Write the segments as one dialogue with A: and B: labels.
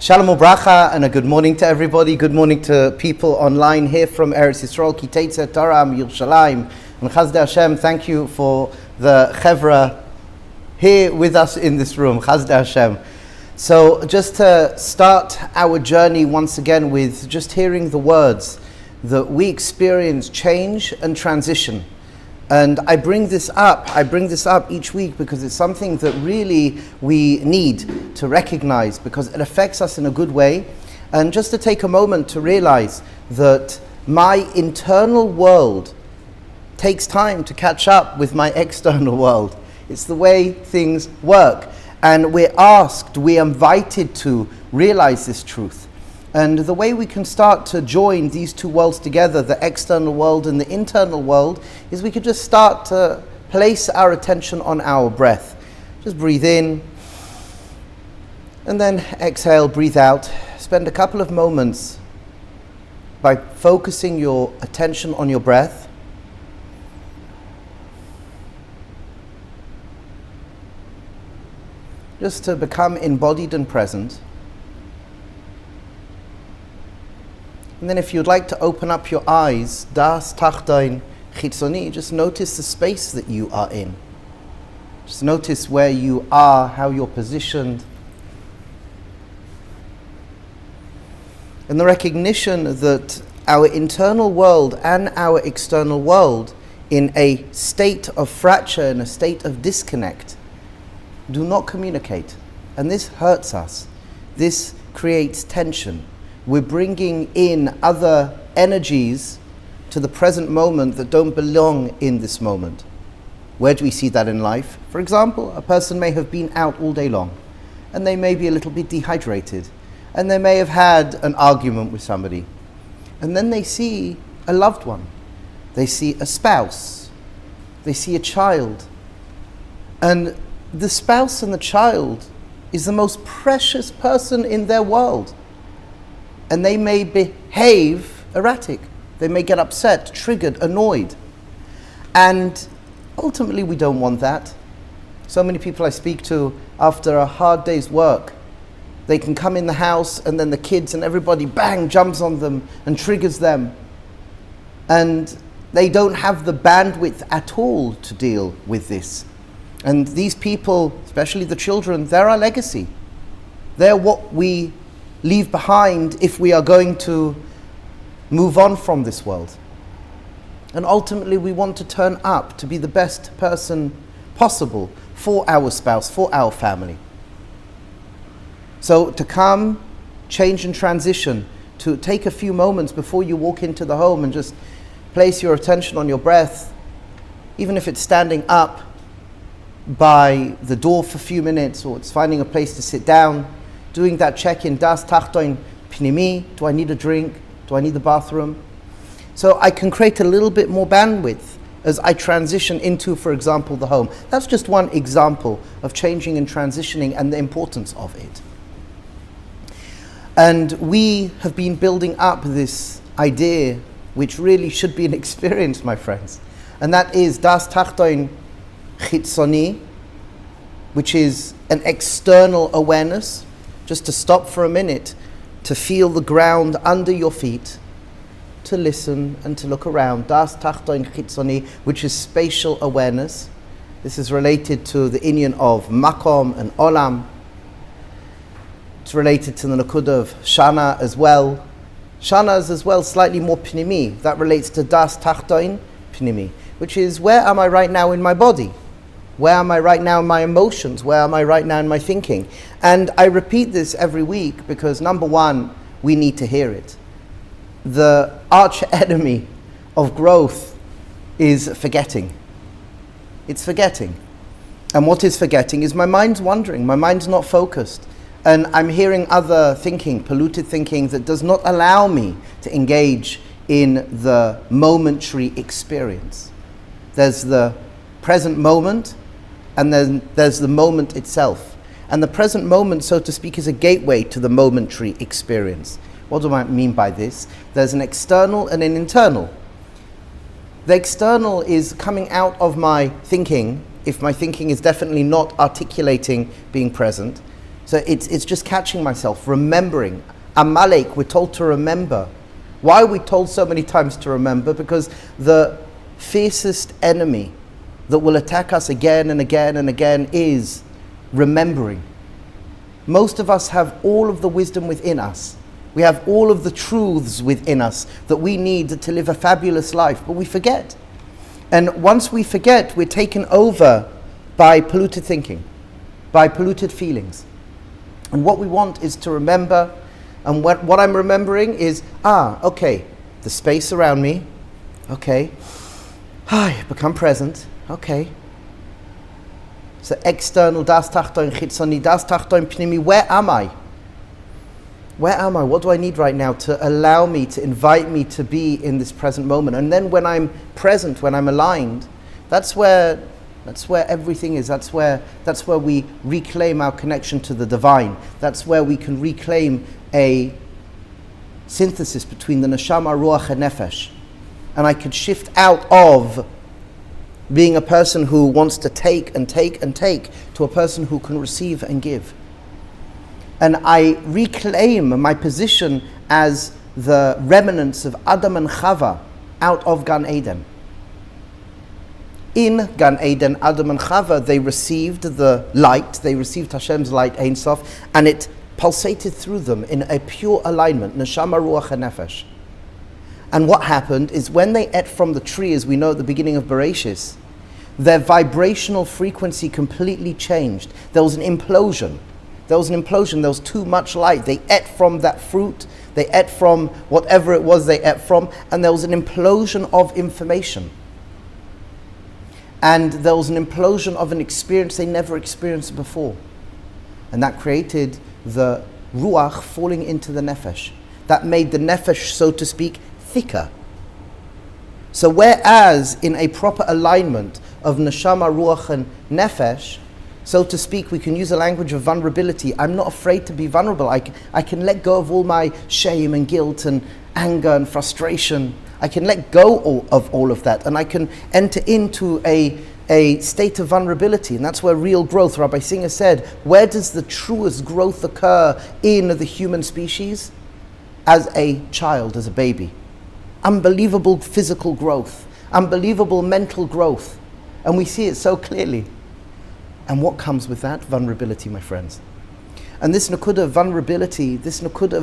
A: Shalom ubracha and a good morning to everybody. Good morning to people online here from Eretz Yisrael, Kiteitzeh Toram, Yerushalayim. And Chazdei Hashem, thank you for the Chevra here with us in this room. Chazdei Hashem. So just to start our journey once again with just hearing the words that we experience change and transition. And I bring this up each week because it's something that really we need to recognize because it affects us in a good way. And just to take a moment to realize that my internal world takes time to catch up with my external world. It's the way things work. And we're invited to realize this truth. And the way we can start to join these two worlds together, the external world and the internal world, is we could just start to place our attention on our breath. Just breathe in, and then exhale, breathe out. Spend a couple of moments by focusing your attention on your breath. Just to become embodied and present. And then if you'd like to open up your eyes, das tachtoin chitzoni, just notice the space that you are in. Just notice where you are, how you're positioned. And the recognition that our internal world and our external world in a state of fracture, in a state of disconnect, do not communicate. And this hurts us. This creates tension. We're bringing in other energies to the present moment that don't belong in this moment. Where do we see that in life? For example, a person may have been out all day long and they may be a little bit dehydrated and they may have had an argument with somebody. And then they see a loved one. They see a spouse. They see a child. And the spouse and the child is the most precious person in their world. And they may behave erratic. They may get upset, triggered, annoyed. And ultimately we don't want that. So many people I speak to after a hard day's work, they can come in the house and then the kids and everybody bang jumps on them and triggers them. And they don't have the bandwidth at all to deal with this. And these people, especially the children, they're our legacy. They're what we leave behind if we are going to move on from this world. And ultimately we want to turn up to be the best person possible for our spouse, for our family. So to come, change and transition, to take a few moments before you walk into the home and just place your attention on your breath, even if it's standing up by the door for a few minutes or it's finding a place to sit down, doing that check-in, das tachtoin pnimi, do I need a drink? Do I need the bathroom? So I can create a little bit more bandwidth as I transition into, for example, the home. That's just one example of changing and transitioning and the importance of it. And we have been building up this idea, which really should be an experience, my friends. And that is das tachtoin chitzoni, which is an external awareness. Just to stop for a minute, to feel the ground under your feet, to listen and to look around. Das tachtoin chitzoni, which is spatial awareness. This is related to the inyan of makom and olam. It's related to the nakuda of shana as well. Shana is as well slightly more pnimi. That relates to das tachtoin pnimi, which is where am I right now in my body? Where am I right now in my emotions? Where am I right now in my thinking? And I repeat this every week because number one, we need to hear it. The arch enemy of growth is forgetting. It's forgetting. And what is forgetting is my mind's wandering, my mind's not focused. And I'm hearing other thinking, polluted thinking that does not allow me to engage in the momentary experience. There's the present moment, and then there's the moment itself. And the present moment, so to speak, is a gateway to the momentary experience. What do I mean by this? There's an external and an internal. The external is coming out of my thinking, if my thinking is definitely not articulating being present. So it's just catching myself, remembering. Amalek, we're told to remember. Why are we told so many times to remember? Because the fiercest enemy that will attack us again and again and again is remembering. Most of us have all of the wisdom within us. We have all of the truths within us that we need to live a fabulous life, but we forget. And once we forget, we're taken over by polluted thinking, by polluted feelings. And what we want is to remember, and what I'm remembering is, okay, the space around me, okay, become present, okay. So external, das tachton, chitzoni, das tachton, pnimi, where am I? Where am I? What do I need right now to allow me, to invite me to be in this present moment? And then when I'm present, when I'm aligned, that's where everything is. That's where we reclaim our connection to the divine. That's where we can reclaim a synthesis between the neshama, ruach, and nefesh. And I could shift out of being a person who wants to take and take and take to a person who can receive and give. And I reclaim my position as the remnants of Adam and Chava out of Gan Eden. In Gan Eden, Adam and Chava, they received the light, they received Hashem's light, Ein Sof, and it pulsated through them in a pure alignment, Neshama, Ruach, and Nefesh. And what happened is when they ate from the tree, as we know at the beginning of Bereshis, their vibrational frequency completely changed. There was an implosion. There was too much light. They ate from that fruit, they ate from whatever it was they ate from, and there was an implosion of information. And there was an implosion of an experience they never experienced before. And that created the ruach falling into the nefesh. That made the nefesh, so to speak, thicker. So whereas in a proper alignment of neshama, ruach, and nefesh, so to speak, we can use a language of vulnerability. I'm not afraid to be vulnerable. I can let go of all my shame and guilt and anger and frustration. I can let go of all of that, and I can enter into a state of vulnerability. And that's where real growth, Rabbi Singer said, where does the truest growth occur in the human species? As a child, as a baby. Unbelievable physical growth, unbelievable mental growth. And we see it so clearly. And what comes with that? Vulnerability, my friends. And this nakuda of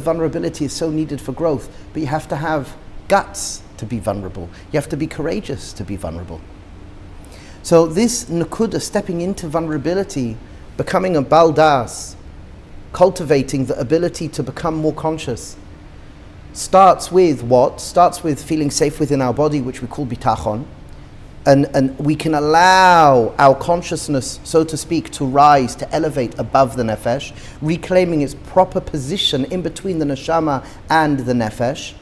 A: vulnerability is so needed for growth. But you have to have guts to be vulnerable. You have to be courageous to be vulnerable. So this nakuda, stepping into vulnerability, becoming a baldas, cultivating the ability to become more conscious, starts with what? Starts with feeling safe within our body, which we call bitachon. And we can allow our consciousness, so to speak, to rise, to elevate above the nefesh, reclaiming its proper position in between the neshama and the nefesh.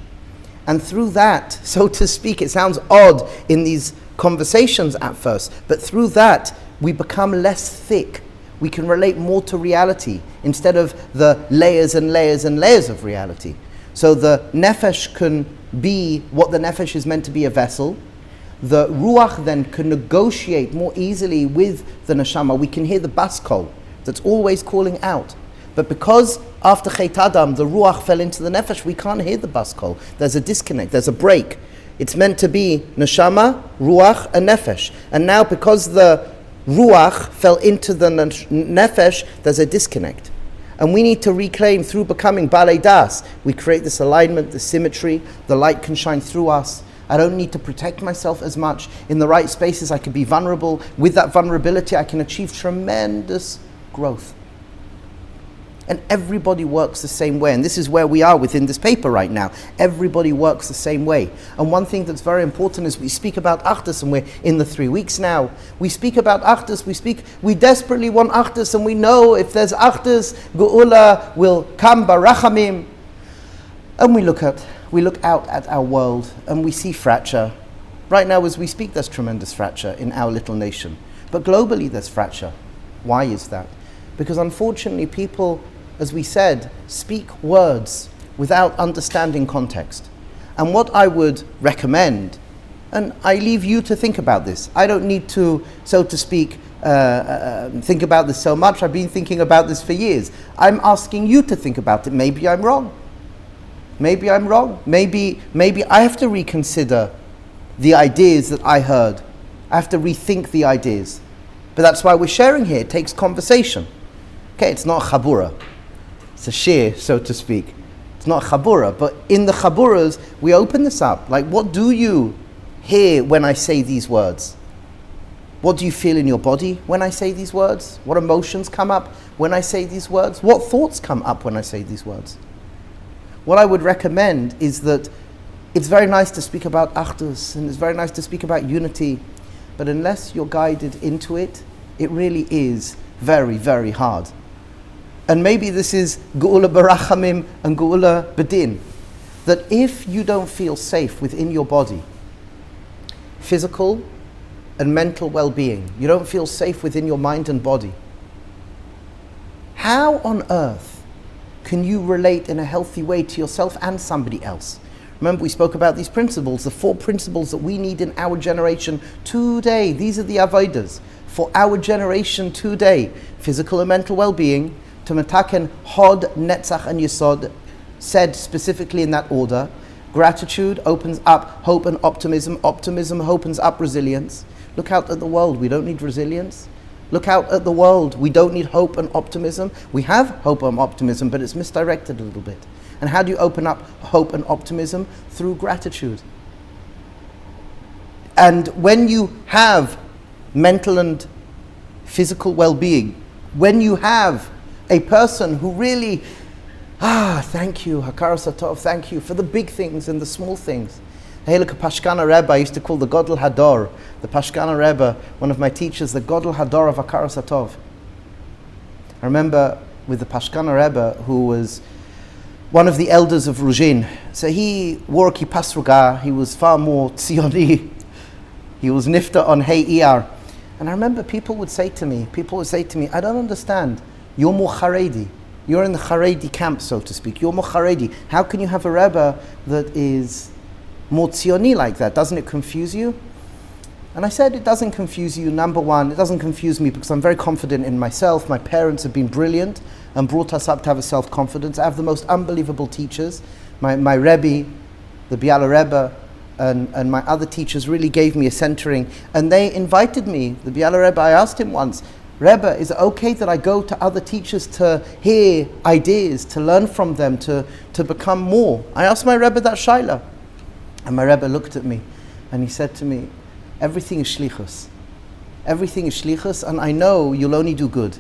A: And through that, so to speak, it sounds odd in these conversations at first, but through that, we become less thick. We can relate more to reality instead of the layers and layers and layers of reality. So the nefesh can be what the nefesh is meant to be, a vessel. The ruach then can negotiate more easily with the neshama. We can hear the bas kol that's always calling out. But because after Chet Adam, the ruach fell into the nefesh, we can't hear the bas kol. There's a disconnect, there's a break. It's meant to be neshama, ruach, and nefesh. And now because the ruach fell into the nefesh, there's a disconnect. And we need to reclaim through becoming balei das. We create this alignment, this symmetry, the light can shine through us. I don't need to protect myself as much. In the right spaces, I can be vulnerable. With that vulnerability, I can achieve tremendous growth. And everybody works the same way. And this is where we are within this paper right now. Everybody works the same way. And one thing that's very important is we speak about Achdus, and we're in the 3 weeks now. We speak about Achdus, we desperately want Achdus, and we know if there's Achdus, Geula will come barachamim. And we look out at our world and we see fracture. Right now as we speak, there's tremendous fracture in our little nation. But globally there's fracture. Why is that? Because unfortunately people, as we said, speak words without understanding context. And what I would recommend, and I leave you to think about this, I don't need to, so to speak, think about this so much. I've been thinking about this for years. I'm asking you to think about it. Maybe I'm wrong. Maybe I'm wrong. Maybe I have to reconsider the ideas that I heard. I have to rethink the ideas. But that's why we're sharing here. It takes conversation. Okay, it's not a chabura. It's a shir, so to speak. It's not a chabura. But in the chaburas, we open this up. Like, what do you hear when I say these words? What do you feel in your body when I say these words? What emotions come up when I say these words? What thoughts come up when I say these words? What I would recommend is that it's very nice to speak about achdus, and it's very nice to speak about unity, but unless you're guided into it, it really is very, very hard. And maybe this is geula barachamim and geula bedin, that if you don't feel safe within your body, physical and mental well-being, you don't feel safe within your mind and body, how on earth can you relate in a healthy way to yourself and somebody else? Remember, we spoke about these principles, the 4 principles that we need in our generation today. These are the avodas for our generation today. Physical and mental well-being, to metaken hod, netzach and yesod, said specifically in that order. Gratitude opens up hope and optimism. Optimism opens up resilience. Look out at the world, we don't need resilience. Look out at the world, we don't need hope and optimism. We have hope and optimism, but it's misdirected a little bit. And how do you open up hope and optimism? Through gratitude. And when you have mental and physical well-being, when you have a person who really, thank you, Hakar Satov, thank you for the big things and the small things. Heilige Pashkana Rebbe, I used to call the Godel Hador, the Pashkana Rebbe, one of my teachers, the Godel Hador of Hakar Satov. I remember with the Pashkana Rebbe, who was one of the elders of Ruzhin. So he wore kippas ruga, he was far more tzioni, he was nifta on Hey Iyar. And I remember people would say to me, I don't understand, you're more Haredi. You're in the Haredi camp, so to speak. You're more Haredi. How can you have a Rebbe that is more tzioni like that? Doesn't it confuse you? And I said, it doesn't confuse you. Number one, it doesn't confuse me because I'm very confident in myself. My parents have been brilliant and brought us up to have a self-confidence. I have the most unbelievable teachers. My Rebbe, the Biala Rebbe, and my other teachers really gave me a centering. And they invited me, the Biala Rebbe, I asked him once, Rebbe, is it okay that I go to other teachers to hear ideas, to learn from them, to become more? I asked my Rebbe that shaila. And my Rebbe looked at me and he said to me, everything is shlichus. Everything is shlichus, and I know you'll only do good.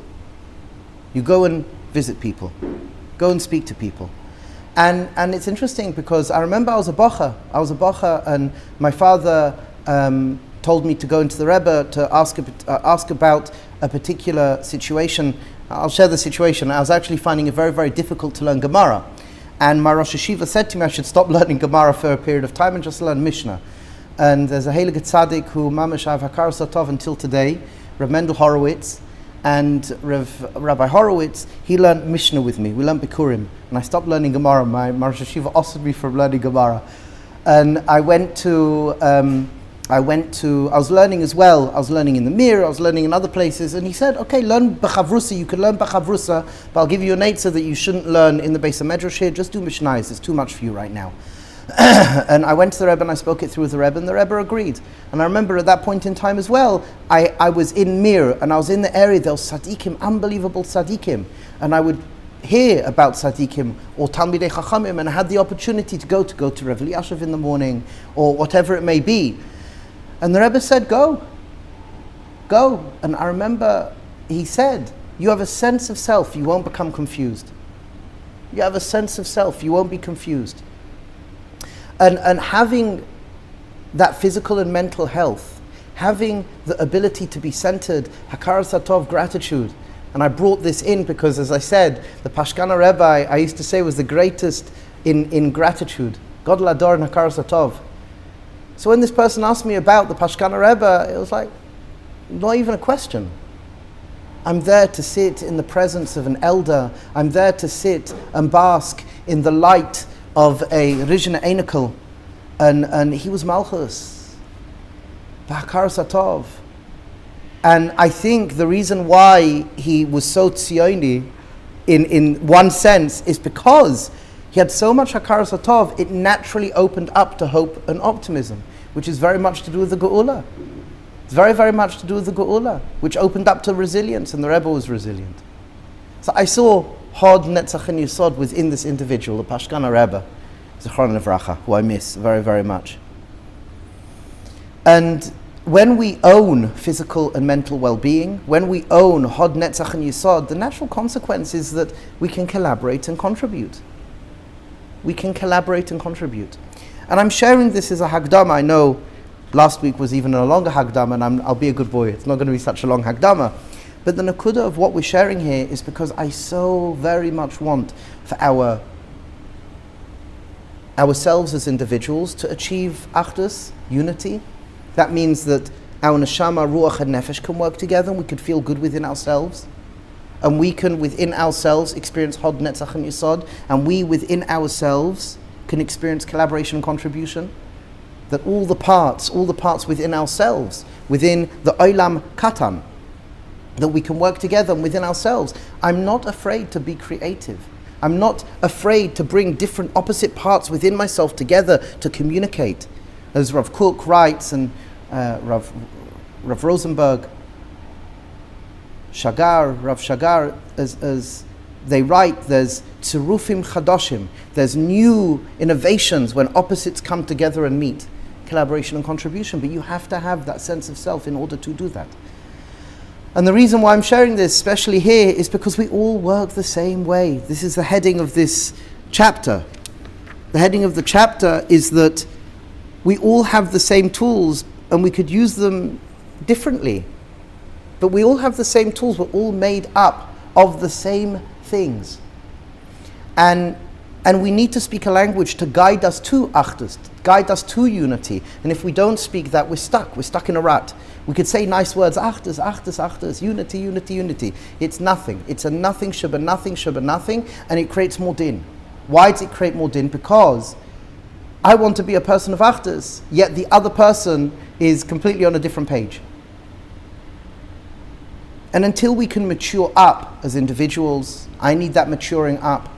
A: You go and visit people. Go and speak to people. And it's interesting because I remember I was a bacha, and my father told me to go into the Rebbe to ask about a particular situation. I'll share the situation. I was actually finding it very, very difficult to learn Gemara. And my Rosh Hashiva said to me I should stop learning Gemara for a period of time and just learn Mishnah. And there's a Heilige Tzaddik who mamash I've Hakar Satov until today, Rav Mendel Horowitz, and Rabbi Horowitz, he learned Mishnah with me. We learned Bikurim, and I stopped learning Gemara. My Rosh Hashiva asked me from learning Gemara, and I was learning as well. I was learning in the Mir, I was learning in other places, and he said, okay, learn B'chavrusa, you can learn B'chavrusa, but I'll give you an eitzah that you shouldn't learn in the Beis HaMedrash here, just do Mishnayos, it's too much for you right now. And I went to the Rebbe and I spoke it through with the Rebbe, and the Rebbe agreed. And I remember at that point in time as well, I was in Mir, and I was in the area, there was tzaddikim, unbelievable tzaddikim, and I would hear about tzaddikim or Talmidei Chachamim, and I had the opportunity to go to Rev Eliashiv in the morning, or whatever it may be. And the Rebbe said, go. And I remember he said, you have a sense of self, you won't become confused. You have a sense of self, you won't be confused. And having that physical and mental health, having the ability to be centered, Hakar Satov, gratitude. And I brought this in because, as I said, the Pashkana Rebbe, I used to say, was the greatest in gratitude. Godel Hador and Hakar Satov. So when this person asked me about the Pashkana Rebbe, it was like, not even a question. I'm there to sit in the presence of an elder. I'm there to sit and bask in the light of a Rizhna Einikel, and he was Malchus, B'Hakar Satov. And I think the reason why he was so tzioni, in one sense, is because he had so much hakaras hatov, it naturally opened up to hope and optimism, which is very much to do with the geula. It's very, very much to do with the geula, which opened up to resilience, and the Rebbe was resilient. So I saw Hod Netzach and Yesod within this individual, the Pashkana Rebbe, Zichron Levracha, who I miss very, very much. And when we own physical and mental well-being, when we own Hod Netzach and Yesod, the natural consequence is that we can collaborate and contribute. We can collaborate and contribute. And I'm sharing this as a Hagdama. I know last week was even a longer Hagdama, and I'll be a good boy. It's not going to be such a long Hagdama. But the nakuda of what we're sharing here is because I so very much want for ourselves as individuals to achieve achdus, unity. That means that our neshama, ruach and nefesh can work together, and we could feel good within ourselves. And we can within ourselves experience Hod Netzach and Yesod, and we within ourselves can experience collaboration and contribution. That all the parts within ourselves, within the Olam Katan, that we can work together within ourselves. I'm not afraid to be creative. I'm not afraid to bring different opposite parts within myself together to communicate. As Rav Kook writes, and Rav Rosenberg, Rav Shagar, as they write, there's tzirufim chadoshim, there's new innovations when opposites come together and meet. Collaboration and contribution, but you have to have that sense of self in order to do that. And the reason why I'm sharing this, especially here, is because we all work the same way. This is the heading of this chapter. The heading of the chapter is that we all have the same tools and we could use them differently. But we all have the same tools. We're all made up of the same things. And we need to speak a language to guide us to achdus, guide us to unity. And if we don't speak that, we're stuck in a rut. We could say nice words, achdus, achdus, achdus, unity, unity, unity. It's nothing. It's a nothing, shabba nothing, and it creates more din. Why does it create more din? Because I want to be a person of achdus, yet the other person is completely on a different page. And until we can mature up as individuals, I need that maturing up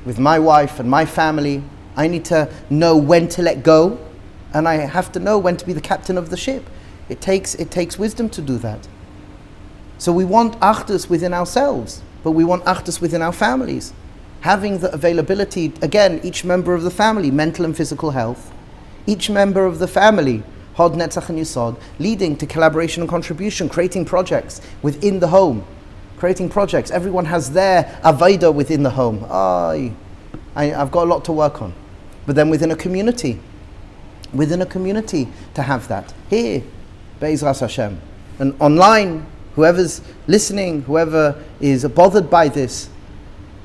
A: with my wife and my family. I need to know when to let go, and I have to know when to be the captain of the ship. It takes wisdom to do that. So we want achdus within ourselves, but we want achdus within our families. Having the availability, again, each member of the family, mental and physical health, each member of the family, Hod Netzach and Yesod, leading to collaboration and contribution, creating projects within the home, creating projects. Everyone has their avodah within the home. I've got a lot to work on. But then within a community to have that. Here, Be'ezras Hashem. And online, whoever's listening, whoever is bothered by this,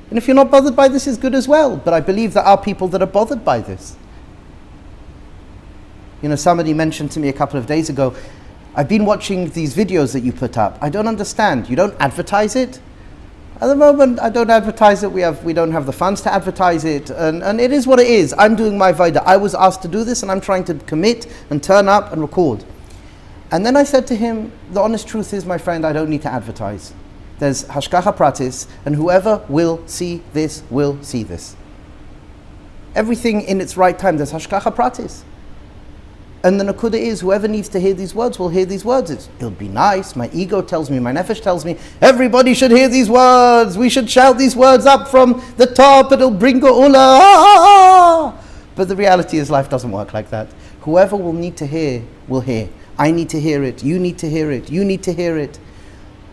A: and if you're not bothered by this, is good as well. But I believe there are people that are bothered by this. You know, somebody mentioned to me a couple of days ago, I've been watching these videos that you put up. I don't understand. You don't advertise it? At the moment, I don't advertise it. We don't have the funds to advertise it. And it is what it is. I'm doing my Vaidah. I was asked to do this, and I'm trying to commit and turn up and record. And then I said to him, the honest truth is, my friend, I don't need to advertise. There's hashgacha pratis, and whoever will see this will see this. Everything in its right time, there's hashgacha pratis. And the nakuda is, whoever needs to hear these words will hear these words. It'll be nice. My ego tells me, my nefesh tells me, everybody should hear these words. We should shout these words up from the top. It'll bring geula. But the reality is, life doesn't work like that. Whoever will need to hear will hear. I need to hear it. You need to hear it. You need to hear it.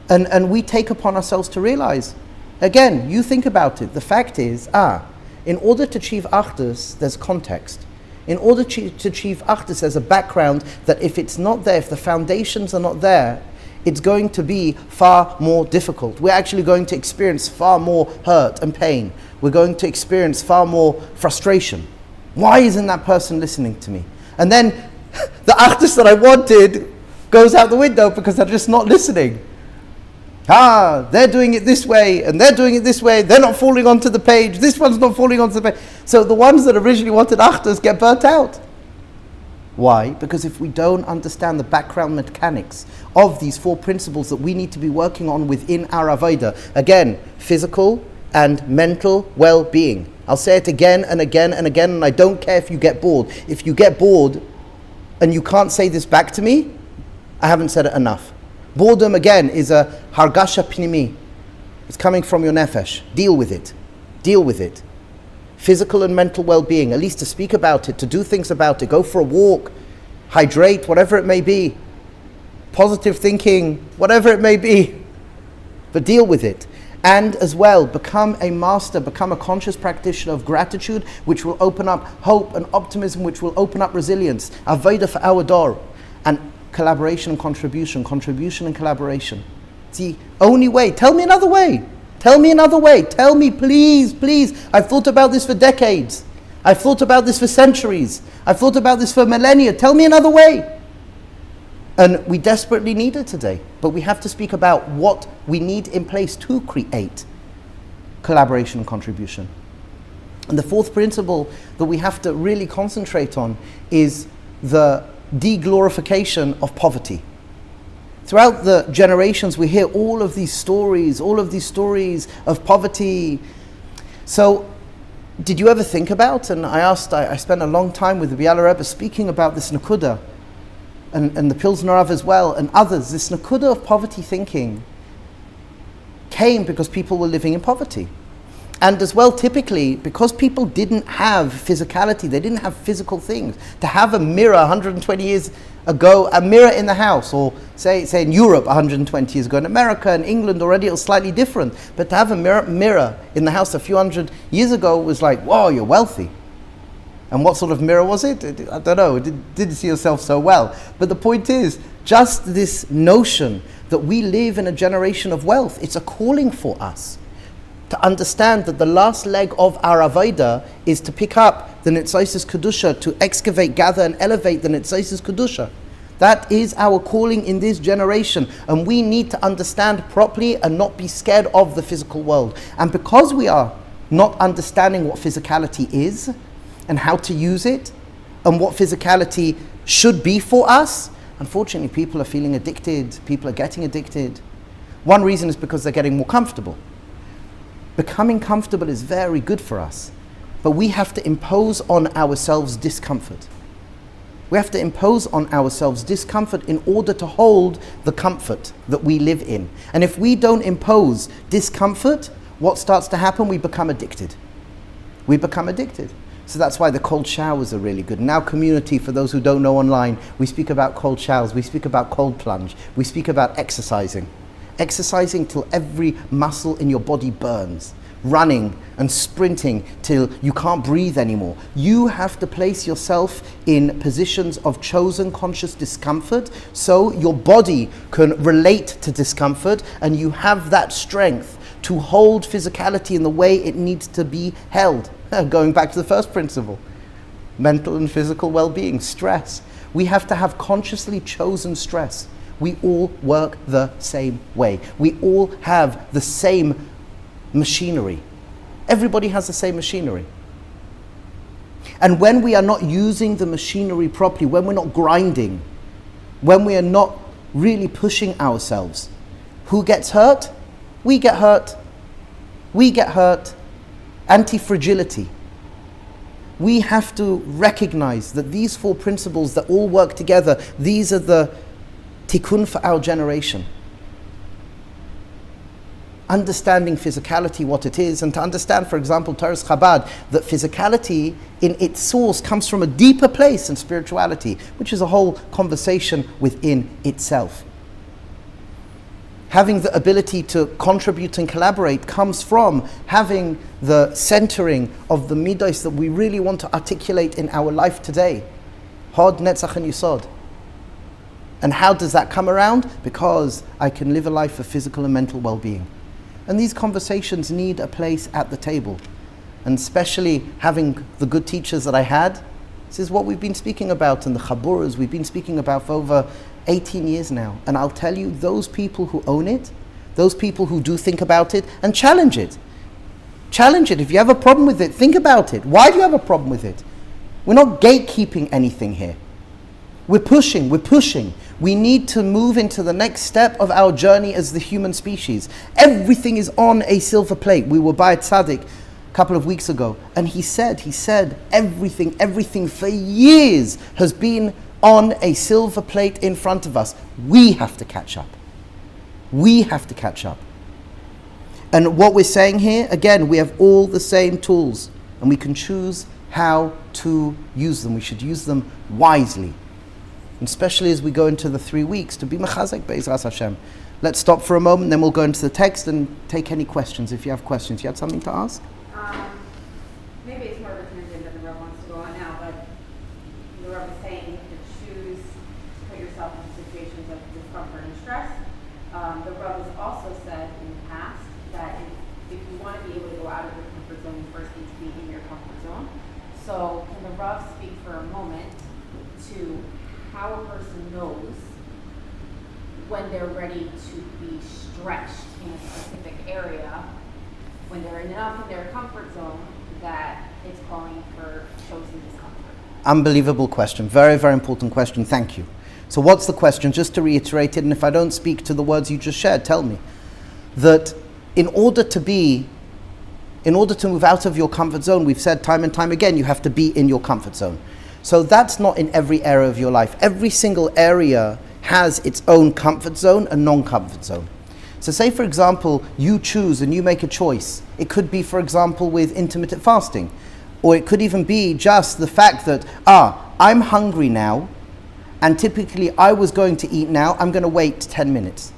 A: And we take upon ourselves to realize. Again, you think about it. The fact is, in order to achieve achdus, there's context. In order to achieve achdus, there's a background that if it's not there, if the foundations are not there, it's going to be far more difficult. We're actually going to experience far more hurt and pain. We're going to experience far more frustration. Why isn't that person listening to me? And then the achdus that I wanted goes out the window because they're just not listening. They're doing it this way, and they're doing it this way, they're not falling onto the page, this one's not falling onto the page. So the ones that originally wanted achdus get burnt out. Why? Because if we don't understand the background mechanics of these 4 principles that we need to be working on within our avodah, again, physical and mental well-being. I'll say it again and again and again, and I don't care if you get bored. If you get bored and you can't say this back to me, I haven't said it enough. Boredom, again, is a hargasha pnimi. It's coming from your nefesh. Deal with it. Deal with it. Physical and mental well-being, at least to speak about it, to do things about it, go for a walk, hydrate, whatever it may be, positive thinking, whatever it may be, but deal with it. And as well, become a master, become a conscious practitioner of gratitude, which will open up hope and optimism, which will open up resilience, avodah for our door, and collaboration and contribution and collaboration. It's the only way. Tell me another way. Tell me another way. Tell me, please, please. I've thought about this for decades. I've thought about this for centuries. I've thought about this for millennia. Tell me another way. And we desperately need it today. But we have to speak about what we need in place to create collaboration and contribution. And the 4th principle that we have to really concentrate on is the de-glorification of poverty. Throughout the generations, we hear all of these stories of poverty. So, did you ever think about, and I spent a long time with the Biala Rebbe speaking about this Nakuda, and the Pilsner Rav as well, and others, this Nakuda of poverty thinking came because people were living in poverty. And as well, typically, because people didn't have physicality, they didn't have physical things. To have a mirror 120 years ago, a mirror in the house, or say in Europe 120 years ago, in America and England already it was slightly different. But to have a mirror in the house a few hundred years ago was like, whoa, you're wealthy. And what sort of mirror was it? I don't know, it didn't see yourself so well. But the point is, just this notion that we live in a generation of wealth, it's a calling for us to understand that the last leg of our avodah is to pick up the Nitzaisis Kedusha, to excavate, gather and elevate the Nitzaisis Kedusha. That is our calling in this generation, and we need to understand properly and not be scared of the physical world. And because we are not understanding what physicality is and how to use it and what physicality should be for us, unfortunately people are feeling addicted, people are getting addicted. One reason is because they're getting more comfortable. Becoming comfortable is very good for us, but we have to impose on ourselves discomfort. We have to impose on ourselves discomfort in order to hold the comfort that we live in. And if we don't impose discomfort, what starts to happen? We become addicted. We become addicted. So that's why the cold showers are really good. In our community, for those who don't know online, we speak about cold showers, we speak about cold plunge, we speak about exercising. Exercising till every muscle in your body burns. Running and sprinting till you can't breathe anymore. You have to place yourself in positions of chosen conscious discomfort so your body can relate to discomfort and you have that strength to hold physicality in the way it needs to be held. Going back to the first principle, mental and physical well-being, stress. We have to have consciously chosen stress. We all work the same way. We all have the same machinery. Everybody has the same machinery. And when we are not using the machinery properly, when we're not grinding, when we are not really pushing ourselves, who gets hurt? We get hurt. We get hurt. Anti-fragility. We have to recognize that these 4 principles that all work together, these are the tikkun for our generation. Understanding physicality, what it is, and to understand, for example, Torah's Chabad, that physicality in its source comes from a deeper place in spirituality, which is a whole conversation within itself. Having the ability to contribute and collaborate comes from having the centering of the midos that we really want to articulate in our life today. Hod, Netzach, and Yisod. And how does that come around? Because I can live a life of physical and mental well-being. And these conversations need a place at the table. And especially having the good teachers that I had, this is what we've been speaking about in the Chaburas, we've been speaking about for over 18 years now. And I'll tell you, those people who own it, those people who do think about it and challenge it. Challenge it. If you have a problem with it, think about it. Why do you have a problem with it? We're not gatekeeping anything here. We're pushing. We need to move into the next step of our journey as the human species. Everything is on a silver plate. We were by a tzaddik a couple of weeks ago, and he said, everything for years has been on a silver plate in front of us. We have to catch up. And what we're saying here, again, we have all the same tools, and we can choose how to use them. We should use them wisely. And especially as we go into the 3 weeks to be mechazek be'ezras Hashem. Let's stop for a moment, then we'll go into the text and take any questions. If you have questions, you had something to ask?
B: Maybe it's more of a tangent than the Rebbe wants to go on now, but the Rebbe is saying you have to choose to put yourself in situations of discomfort and stress. The Rebbe has also said in the past that if you want to be able to go out of your comfort zone, you first need to be in your comfort zone. So can the Rebbe speak for a moment to how a person knows when they're ready to be stretched in a specific area, when they're enough in their comfort zone that it's calling for chosen discomfort?
A: Unbelievable question. Very, very important question. Thank you. So what's the question? Just to reiterate it, and if I don't speak to the words you just shared, tell me. That in order to move out of your comfort zone, we've said time and time again, you have to be in your comfort zone. So that's not in every area of your life. Every single area has its own comfort zone and non-comfort zone. So say, for example, you choose and you make a choice. It could be, for example, with intermittent fasting. Or it could even be just the fact that, I'm hungry now, and typically I was going to eat now, I'm going to wait 10 minutes.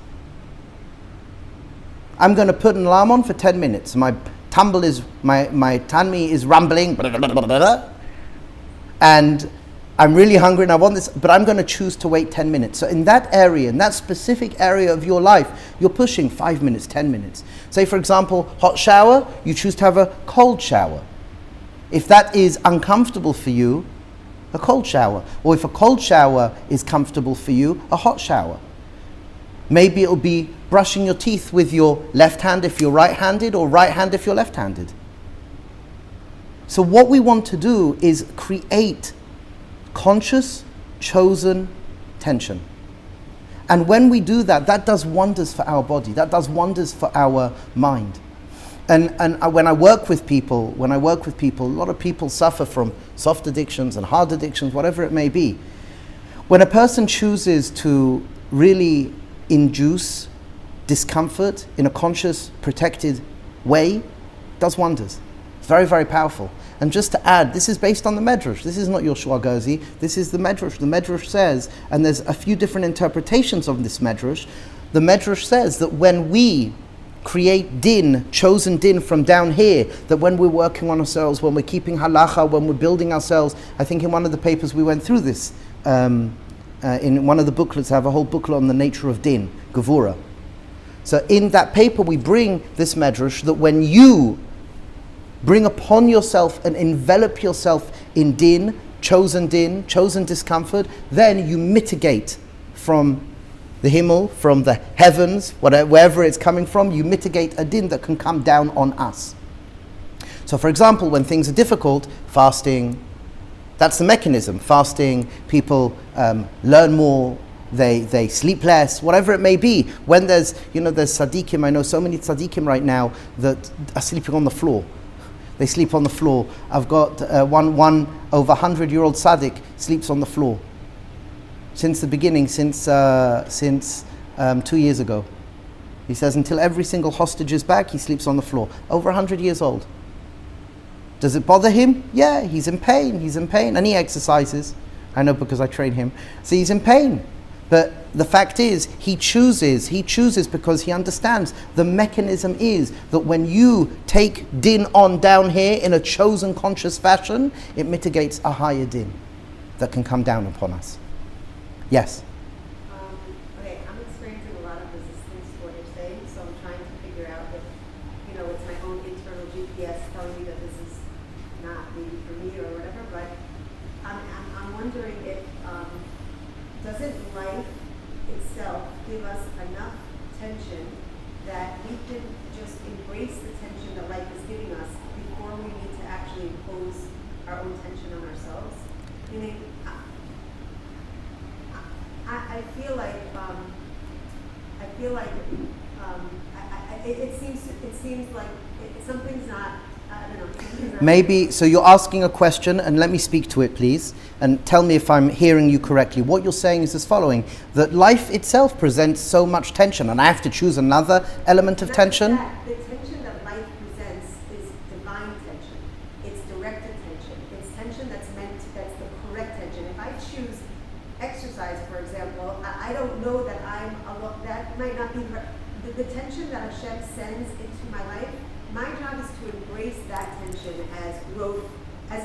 A: I'm going to put an alarm on for 10 minutes. My tanmi is rumbling, blah, blah, blah, blah, blah, and I'm really hungry and I want this, but I'm going to choose to wait 10 minutes. So in that area, in that specific area of your life, you're pushing 5 minutes, 10 minutes. Say, for example, hot shower, you choose to have a cold shower. If that is uncomfortable for you, a cold shower. Or if a cold shower is comfortable for you, a hot shower. Maybe it'll be brushing your teeth with your left hand if you're right-handed, or right hand if you're left-handed. So what we want to do is create conscious, chosen tension. And when we do that, that does wonders for our body. That does wonders for our mind. And when I work with people, a lot of people suffer from soft addictions and hard addictions, whatever it may be. When a person chooses to really induce discomfort in a conscious, protected way, it does wonders. It's very, very powerful. And just to add, this is based on the Medrash. This is not Yoshua Gerzi. This is the Medrash. The Medrash says, and there's a few different interpretations of this Medrash. The Medrash says that when we create din, chosen din from down here, that when we're working on ourselves, when we're keeping halacha, when we're building ourselves, I think in one of the papers we went through this, in one of the booklets, I have a whole booklet on the nature of din, gevura. So in that paper we bring this Medrash, that when you bring upon yourself and envelop yourself in din, chosen discomfort, then you mitigate from the Himmel, from the heavens, wherever it's coming from, you mitigate a din that can come down on us. So for example, when things are difficult, fasting, that's the mechanism. Fasting, people learn more, they sleep less, whatever it may be. When there's tzaddikim, I know so many tzaddikim right now that are sleeping on the floor. They sleep on the floor. I've got one over 100-year-old tzaddik sleeps on the floor. Since the beginning, since 2 years ago. He says until every single hostage is back, he sleeps on the floor. Over 100 years old. Does it bother him? Yeah, he's in pain, and he exercises. I know because I train him. So he's in pain. But the fact is, he chooses because he understands the mechanism is that when you take din on down here in a chosen conscious fashion, it mitigates a higher din that can come down upon us. Yes?
C: Okay, I'm experiencing a lot of resistance to what you're saying, so I'm trying to figure out if, it's my own internal GPS telling me that this is not maybe for me or whatever, but I'm wondering if, doesn't life itself give us enough tension that we can just embrace the tension that life is giving us before we need to actually impose our own tension on ourselves? Meaning, I feel like it seems like something's not. I don't know. Something's not
A: Maybe, so you're asking a question, and let me speak to it, please, and tell me if I'm hearing you correctly. What you're saying is as following, that life itself presents so much tension, and I have to choose another element of tension?
C: The tension that life presents is divine tension. It's directed tension. It's tension that's the correct tension. If I choose exercise, for example, I don't know that that might not be the tension that Hashem sends into my life. My job is to embrace that tension as growth, as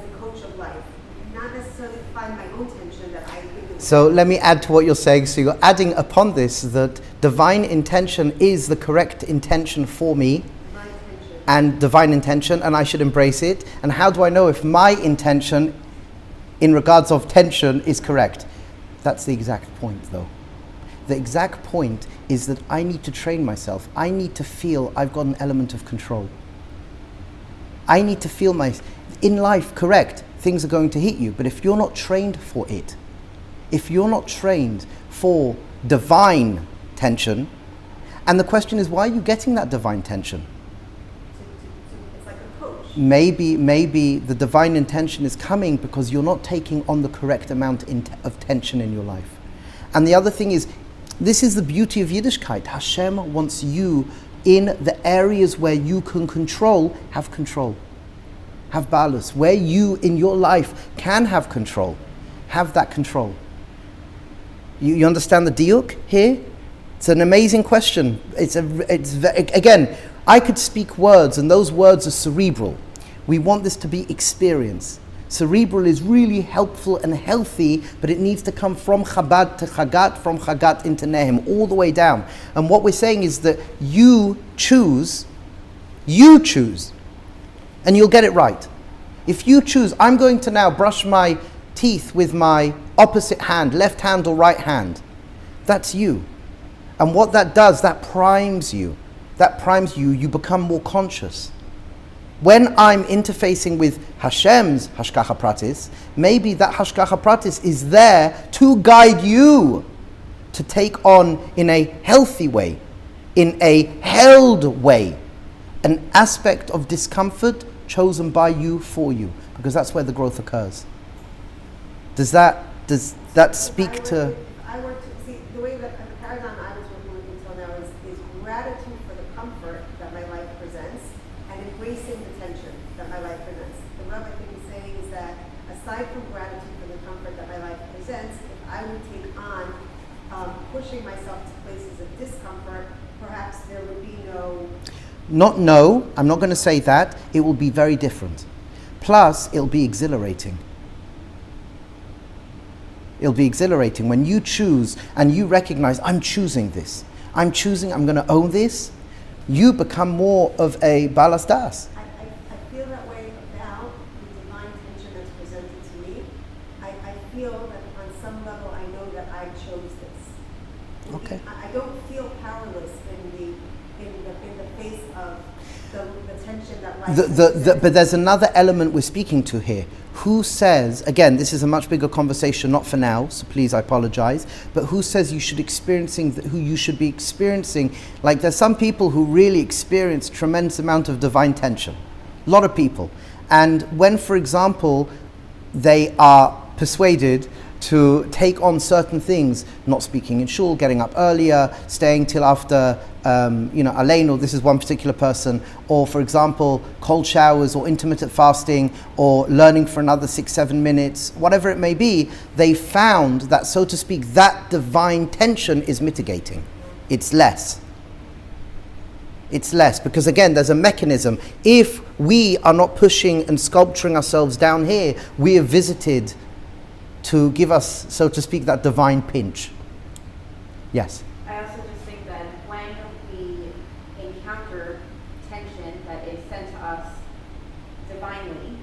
C: the coach of life, not necessarily find my own tension that I think is.
A: So let me add to what you're saying. So you're adding upon this that divine intention is the correct intention for me, and divine intention, and I should embrace it. And how do I know if my intention in regards of tension is correct? That's the exact point, though. The exact point is that I need to train myself. I need to feel I've got an element of control. I need to feel in life, correct, things are going to hit you, but if you're not trained for it, if you're not trained for divine tension, and the question is, why are you getting that divine tension?
C: It's like a coach.
A: Maybe the divine intention is coming because you're not taking on the correct amount of tension in your life. And the other thing is, this is the beauty of Yiddishkeit. Hashem wants you in the areas where you can control, have control. Have balance. Where you in your life can have control, have that control. You understand the diuk here? It's an amazing question. Again, I could speak words, and those words are cerebral. We want this to be experience. Cerebral is really helpful and healthy, but it needs to come from Chabad to Chagat, from Chagat into Nehim, all the way down. And what we're saying is that you choose, and you'll get it right. If you choose, I'm going to now brush my teeth with my opposite hand, left hand or right hand, that's you. And what that does, that primes you. You become more conscious. When I'm interfacing with Hashem's Hashgacha Pratis, maybe that Hashgacha Pratis is there to guide you to take on in a healthy way, in a held way, an aspect of discomfort chosen by you for you, because that's where the growth occurs. Does that speak to?
C: I were to see the way that the paradigm I was working with until now is gratitude for the comfort that my life presents and embracing the tension that my life presents. The Rabbi, I think, is saying is that aside from gratitude for the comfort that my life presents, if I would take on pushing myself to places of discomfort, perhaps there would be no.
A: I'm not going to say that. It will be very different. Plus, it'll be exhilarating. It'll be exhilarating when you choose and you recognize, I'm choosing this. I'm going to own this. You become more of a balas das.
C: I feel that way about the divine tension that's presented to me. I feel that on some level I know that I chose this.
A: Okay.
C: I don't feel powerless in the face of the tension that life
A: But there's another element we're speaking to here. Who says, again, this is a much bigger conversation, not for now, so please, I apologize, but who says you should be experiencing, like there's some people who really experience tremendous amount of divine tension. A lot of people. And when, for example, they are persuaded to take on certain things, not speaking in shul, getting up earlier, staying till after, Aleinu, this is one particular person, or for example, cold showers or intermittent fasting, or learning for another 6-7 minutes, whatever it may be, they found that, so to speak, that divine tension is mitigating. It's less. Because again, there's a mechanism. If we are not pushing and sculpturing ourselves down here, we are visited to give us, so to speak, that divine pinch. Yes?
B: I also just think that when we encounter tension that is sent to us divinely,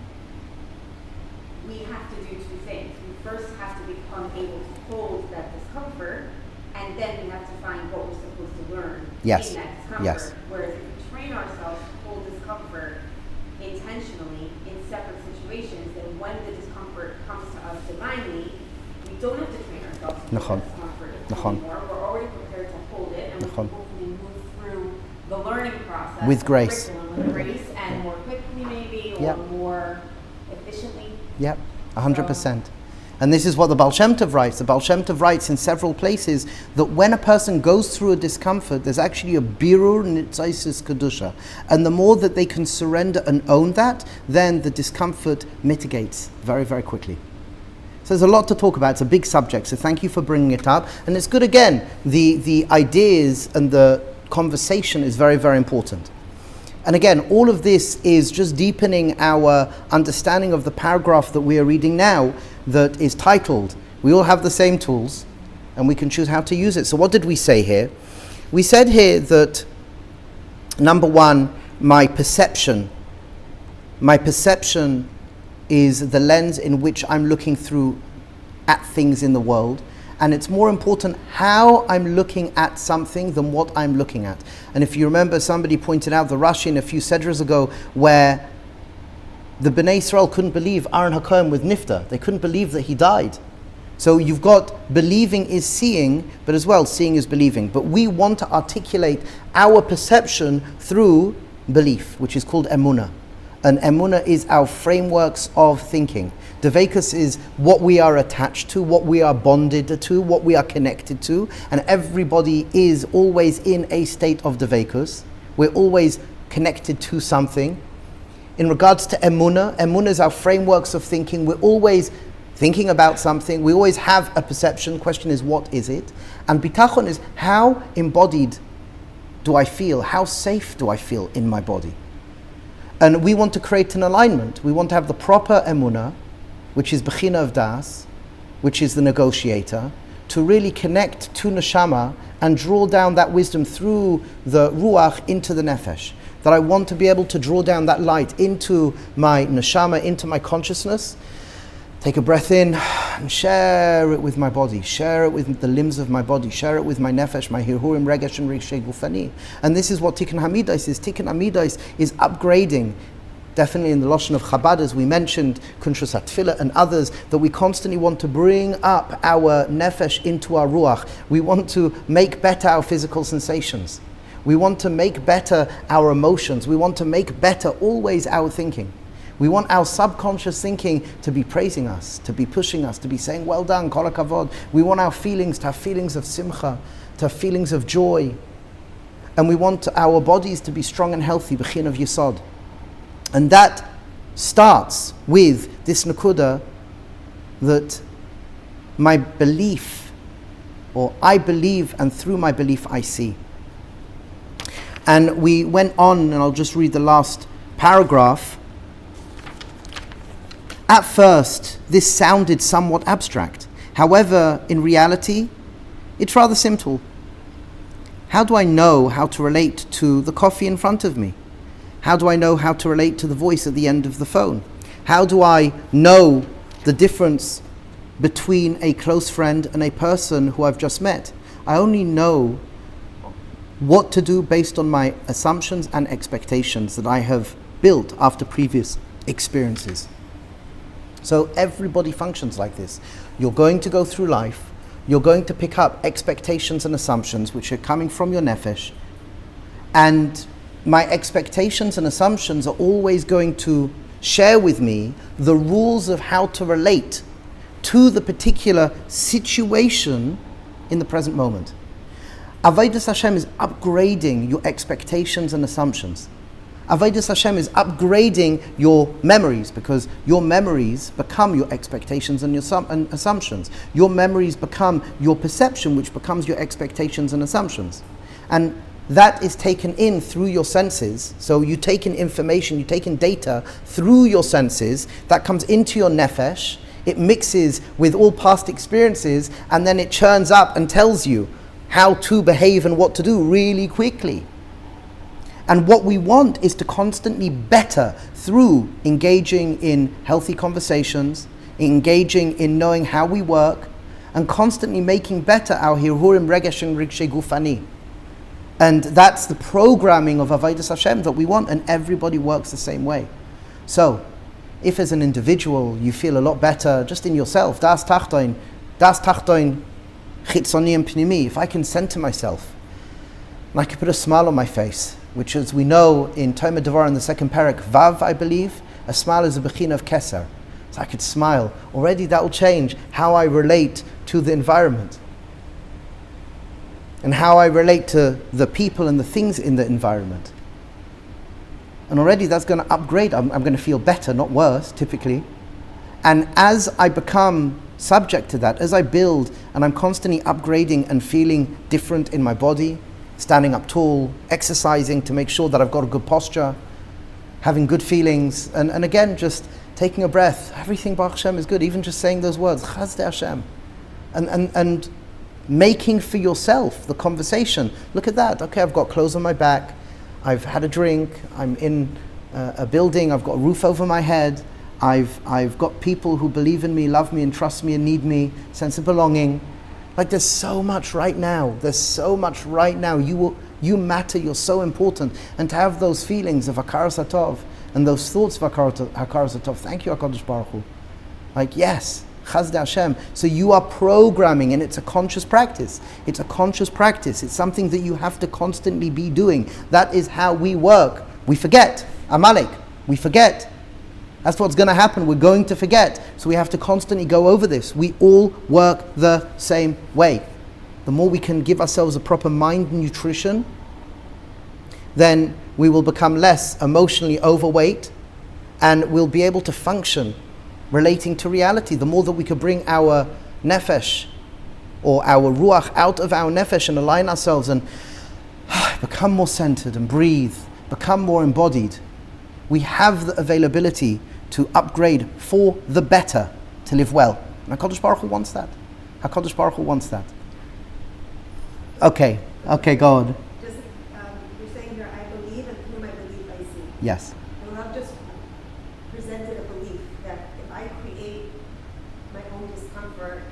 B: we have to do two things. We first have to become able to hold that discomfort, and then we have to find what we're supposed to learn in that discomfort.
A: Yes.
B: Whereas if we train ourselves to hold discomfort intentionally in separate situations, then when the discomfort comes to us divinely, we don't have to train ourselves. ourselves to
A: Nachon.
B: discomfort
A: Nachon.
B: anymore. We're already prepared to hold it, and we
A: Nachon.
B: can hopefully move through the learning process
A: With
B: of
A: grace.
B: curriculum with grace and more quickly maybe, or
A: Yep.
B: more efficiently.
A: Yep, 100%. And this is what the Baal Shem Tov writes. The Baal Shem Tov writes in several places that when a person goes through a discomfort, there's actually a birur nitzaisis kedusha. And the more that they can surrender and own that, then the discomfort mitigates very, very quickly. So there's a lot to talk about. It's a big subject, so thank you for bringing it up. And it's good, again, the ideas and the conversation is very, very important. And again, all of this is just deepening our understanding of the paragraph that we are reading now that is titled, we all have the same tools and we can choose how to use it. So what did we say here? We said here that, number one, my perception is the lens in which I'm looking through at things in the world. And it's more important how I'm looking at something than what I'm looking at. And if you remember, somebody pointed out the Rashi in a few sedras ago where the Bnei Israel couldn't believe Aaron HaKohen with Nifta. They couldn't believe that he died. So you've got believing is seeing, but as well seeing is believing. But we want to articulate our perception through belief, which is called emunah. And emunah is our frameworks of thinking. Dveikus is what we are attached to, what we are bonded to, what we are connected to. And everybody is always in a state of dveikus. We're always connected to something. In regards to emunah, emunah is our frameworks of thinking. We're always thinking about something. We always have a perception. The question is, what is it? And bitachon is, how embodied do I feel? How safe do I feel in my body? And we want to create an alignment. We want to have the proper emunah, which is bechina of das, which is the negotiator, to really connect to neshama and draw down that wisdom through the ruach into the nefesh. That I want to be able to draw down that light into my neshama, into my consciousness. Take a breath in and share it with my body, share it with the limbs of my body, share it with my nefesh, my hirhurim, regesh, and rikshei gufani. And this is what Tikkun Hamidais is. Tikkun Hamidais is upgrading, definitely in the Lashon of Chabad, as we mentioned, Kuntrus HaTfilah and others, that we constantly want to bring up our nefesh into our ruach. We want to make better our physical sensations. We want to make better our emotions. We want to make better always our thinking. We want our subconscious thinking to be praising us, to be pushing us, to be saying, well done, kol hakavod. We want our feelings to have feelings of simcha, to have feelings of joy. And we want our bodies to be strong and healthy, b'chin of yesod. And that starts with this nakuda that my belief, or I believe, and through my belief I see. And we went on, and I'll just read the last paragraph. At first, this sounded somewhat abstract. However, in reality, it's rather simple. How do I know how to relate to the coffee in front of me? How do I know how to relate to the voice at the end of the phone? How do I know the difference between a close friend and a person who I've just met? I only know what to do based on my assumptions and expectations that I have built after previous experiences. So everybody functions like this. You're going to go through life, you're going to pick up expectations and assumptions which are coming from your nefesh, and my expectations and assumptions are always going to share with me the rules of how to relate to the particular situation in the present moment. Avodas Hashem is upgrading your expectations and assumptions. Avodas Hashem is upgrading your memories, because your memories become your expectations and your assumptions. Your memories become your perception, which becomes your expectations and assumptions. And that is taken in through your senses. So you take in information, you take in data through your senses, that comes into your nefesh, it mixes with all past experiences, and then it churns up and tells you how to behave and what to do really quickly. And what we want is to constantly better through engaging in healthy conversations, engaging in knowing how we work, and constantly making better our hirhurim, regesh, and rikshei gufani. And that's the programming of Avodas Hashem that we want, and everybody works the same way. So, if as an individual you feel a lot better just in yourself, das tachtoin chitzoni and pnimi, if I can center myself, and I can put a smile on my face, which as we know in Toma Devar in the second parak, Vav, I believe, a smile is a bechina of keser. So I could smile. Already that will change how I relate to the environment and how I relate to the people and the things in the environment. And already that's going to upgrade. I'm going to feel better, not worse, typically. And as I become subject to that, as I build and I'm constantly upgrading and feeling different in my body, standing up tall, exercising to make sure that I've got a good posture, having good feelings, and again, just taking a breath. Everything Baruch Hashem is good, even just saying those words, Chazdei Hashem. And making for yourself the conversation. Look at that. Okay, I've got clothes on my back, I've had a drink, I'm in a building, I've got a roof over my head, I've got people who believe in me, love me and trust me and need me, sense of belonging. Like there's so much right now. You matter, you're so important. And to have those feelings of Hakaras Hatov and those thoughts of Hakaras Hatov, thank you HaKadosh Baruch Hu. Like yes, Chazdei Hashem. So you are programming, and it's a conscious practice. It's something that you have to constantly be doing. That is how we work. We forget. Amalek. We forget. That's what's going to happen. We're going to forget. So we have to constantly go over this. We all work the same way. The more we can give ourselves a proper mind nutrition, then we will become less emotionally overweight and we'll be able to function relating to reality. The more that we can bring our nefesh or our ruach out of our nefesh and align ourselves and become more centered and breathe, become more embodied, we have the availability to upgrade for the better, to live well. And HaKadosh Baruch Hu wants that. Okay, go on.
C: Just, you're saying here, I believe, and through my belief I see.
A: Yes.
C: And I've just presented a belief that if I create my own discomfort,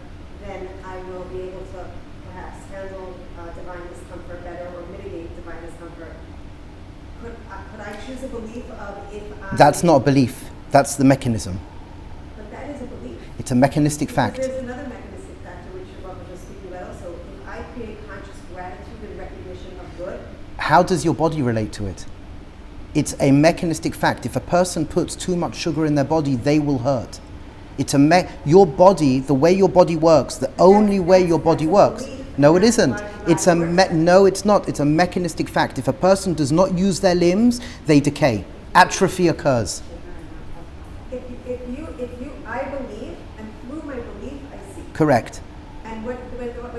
C: then I will be able to perhaps handle divine discomfort better or mitigate divine discomfort. Could I choose a belief of if I...
A: That's not a belief. That's the mechanism.
C: But that is a belief.
A: It's a mechanistic fact.
C: There's another mechanistic factor which your Rabbi was just speaking about also. If I create conscious gratitude and recognition of good...
A: How does your body relate to it? It's a mechanistic fact. If a person puts too much sugar in their body, they will hurt. It's your body, the way your body works, the only way your body works. No, it isn't. No, it's not. It's a mechanistic fact. If a person does not use their limbs, they decay. Atrophy occurs.
C: If you, I believe, and through my belief, I see.
A: Correct.
C: And when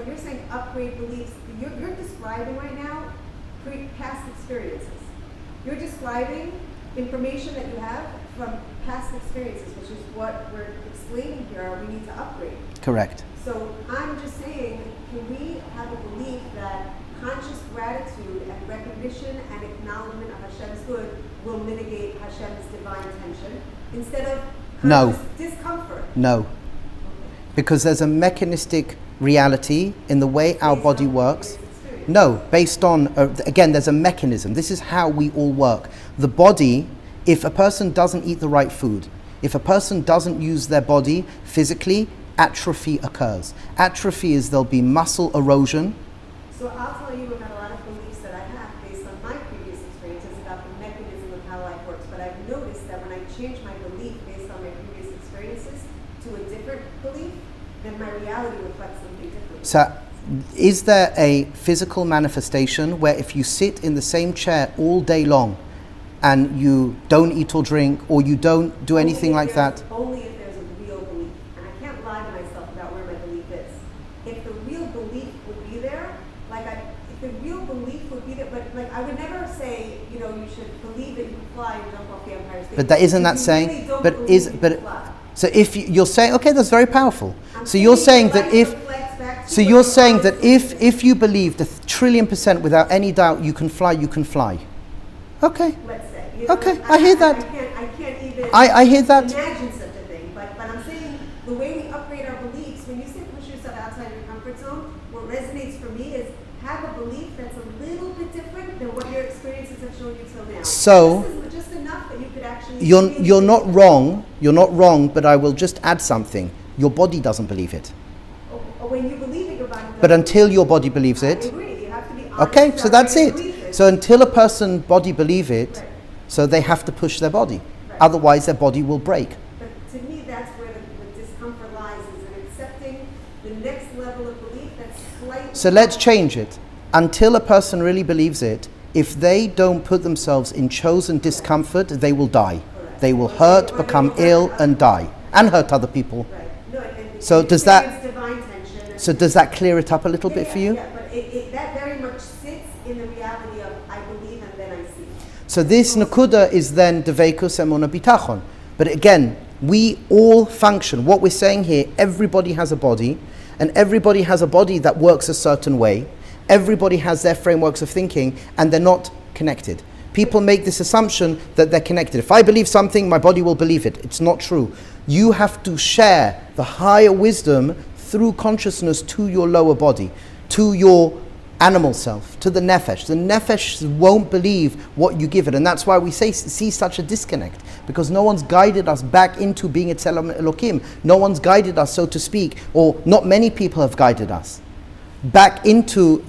C: you're saying upgrade beliefs, you're describing right now past experiences. You're describing information that you have from past experiences, which is what we're explaining here. We need to upgrade.
A: Correct.
C: So I'm just saying, can we have a belief that conscious gratitude and recognition and acknowledgement of Hashem's good will mitigate Hashem's divine tension instead of conscious discomfort?
A: No. Because there's a mechanistic reality in the way our body works. No, based on, again, there's a mechanism. This is how we all work. The body, if a person doesn't eat the right food, if a person doesn't use their body physically, atrophy occurs. Atrophy is there'll be muscle erosion.
C: So I'll tell you about a lot of beliefs that I have based on my previous experiences about the mechanism of how life works. But I've noticed that when I change my belief based on my previous experiences to a different belief, then my reality reflects something different.
A: So is there a physical manifestation where if you sit in the same chair all day long and you don't eat or drink or you don't do anything like that?
C: Only if there's a real belief. And I can't lie to myself about where my belief is. If the real belief would be there, but like I would never say, you should believe that you can fly and jump off the Empire State.
A: But that isn't that saying, so if you're saying, okay, that's very powerful. So you're saying that if you believed 1,000,000,000% without any doubt you can fly. Okay.
C: Let's say.
A: Okay, I hear that.
C: I can't even
A: I hear that.
C: imagine such a thing. But I'm saying the way we upgrade our beliefs, when you say push yourself outside your comfort zone, what resonates for me is have a belief that's a little bit different than what your experiences have shown you till now.
A: So
C: this is just enough that you could actually...
A: You're not wrong, but I will just add something. Your body doesn't believe it.
C: Or when you believe it, your body
A: But until your body believes
C: I
A: it,
C: agree. You have to be honest
A: okay, so
C: about
A: that's
C: where you
A: it.
C: believe it.
A: So until a person body believe it,
C: Right.
A: so they have to push their body.
C: Right.
A: Otherwise their body will break.
C: But to me, that's where the discomfort lies, is in accepting the next level of belief that's slightly...
A: So let's change it. Until a person really believes it, if they don't put themselves in chosen discomfort, they will die.
C: Correct.
A: They will
C: Or
A: hurt,
C: they
A: become
C: will hurt
A: ill,
C: others.
A: and die. And hurt other people.
C: Right. No, and
A: So
C: and
A: does that-
C: experience divine tension.
A: So does that clear it up a little bit for you?
C: Yeah, but that very much sits in the reality of I believe and then I see.
A: So this nakuda is then deveikus emunah bitachon. But again, we all function. What we're saying here, everybody has a body, and everybody has a body that works a certain way. Everybody has their frameworks of thinking, and they're not connected. People make this assumption that they're connected. If I believe something, my body will believe it. It's not true. You have to share the higher wisdom through consciousness to your lower body, to your animal self, to the nefesh. The nefesh won't believe what you give it, and that's why we see such a disconnect, because no one's guided us back into being Etzelem Elokim. No one's guided us, so to speak, or not many people have guided us back into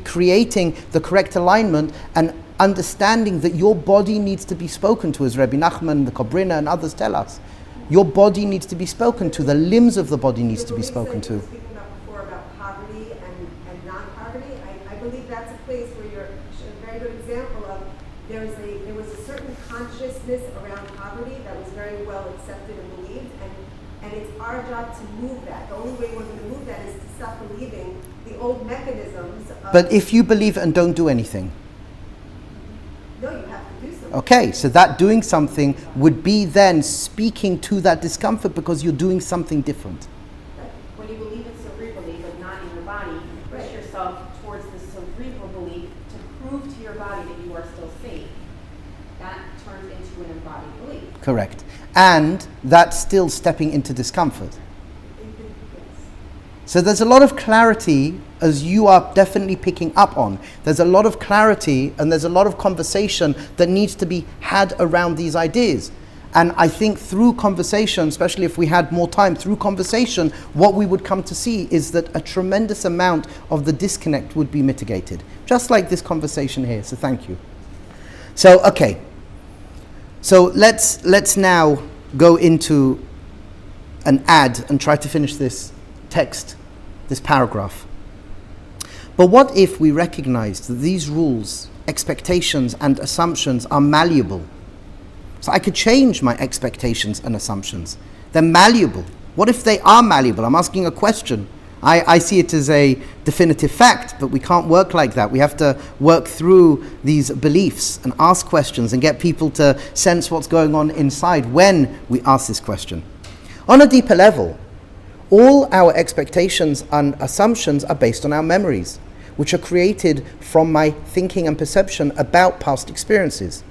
A: creating the correct alignment and understanding that your body needs to be spoken to, as Rabbi Nachman, the Kobrina, and others tell us. Your body needs to be spoken to. The limbs of the body needs to be spoken to.
C: You were speaking about before about poverty and non-poverty. I believe that's a place where you're a very good example of there was a certain consciousness around poverty that was very well accepted and believed, and it's our job to move that. The only way we're going to move that is to stop believing the old mechanisms of...
A: But if you believe it and don't do anything,
C: No, you have to do something.
A: okay, so that doing something would be then speaking to that discomfort because you're doing something different.
B: When you believe it cerebrally but not in your body, you push
C: Right.
B: yourself towards the cerebral belief to prove to your body that you are still safe. That turns into an embodied belief.
A: Correct. And that's still stepping into discomfort.
C: Yes.
A: So there's a lot of clarity, as you are definitely picking up on. There's a lot of clarity and there's a lot of conversation that needs to be had around these ideas. And I think through conversation, especially if we had more time, through conversation, what we would come to see is that a tremendous amount of the disconnect would be mitigated. Just like this conversation here, so thank you. So, okay. So let's now go into an ad and try to finish this text, this paragraph. But what if we recognized that these rules, expectations, and assumptions are malleable? So I could change my expectations and assumptions. They're malleable. What if they are malleable? I'm asking a question. I see it as a definitive fact, but we can't work like that. We have to work through these beliefs and ask questions and get people to sense what's going on inside when we ask this question. On a deeper level, all our expectations and assumptions are based on our memories, which are created from my thinking and perception about past experiences.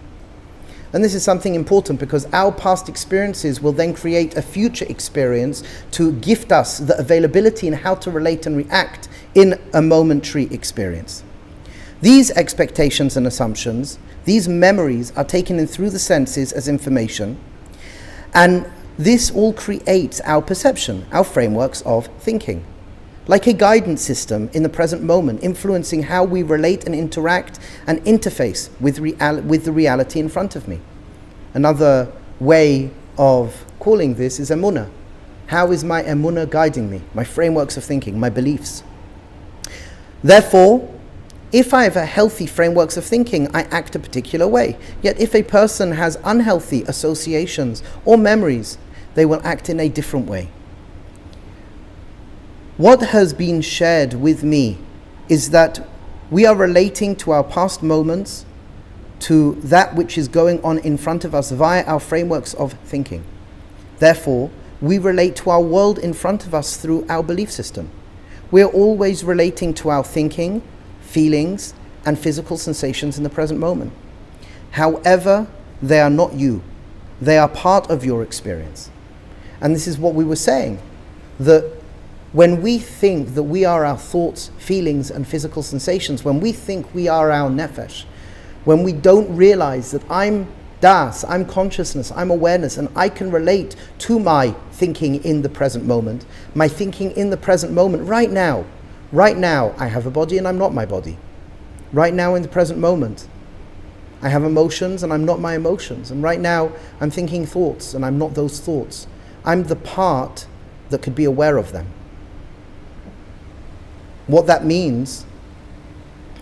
A: And this is something important because our past experiences will then create a future experience to gift us the availability in how to relate and react in a momentary experience. These expectations and assumptions, these memories are taken in through the senses as information, and this all creates our perception, our frameworks of thinking, like a guidance system in the present moment, influencing how we relate and interact and interface with the reality in front of me. Another way of calling this is emunah. How is my emunah guiding me? My frameworks of thinking, my beliefs. Therefore, if I have a healthy frameworks of thinking, I act a particular way. Yet if a person has unhealthy associations or memories, they will act in a different way. What has been shared with me is that we are relating to our past moments, to that which is going on in front of us via our frameworks of thinking. Therefore, we relate to our world in front of us through our belief system. We are always relating to our thinking, feelings, and physical sensations in the present moment. However, they are not you. They are part of your experience. And this is what we were saying, that when we think that we are our thoughts, feelings, and physical sensations, when we think we are our nefesh, when we don't realize that I'm daat, I'm consciousness, I'm awareness, and I can relate to my thinking in the present moment, my thinking in the present moment right now, Right now, I have a body and I'm not my body. Right now, in the present moment, I have emotions and I'm not my emotions. And right now, I'm thinking thoughts and I'm not those thoughts. I'm the part that could be aware of them. What that means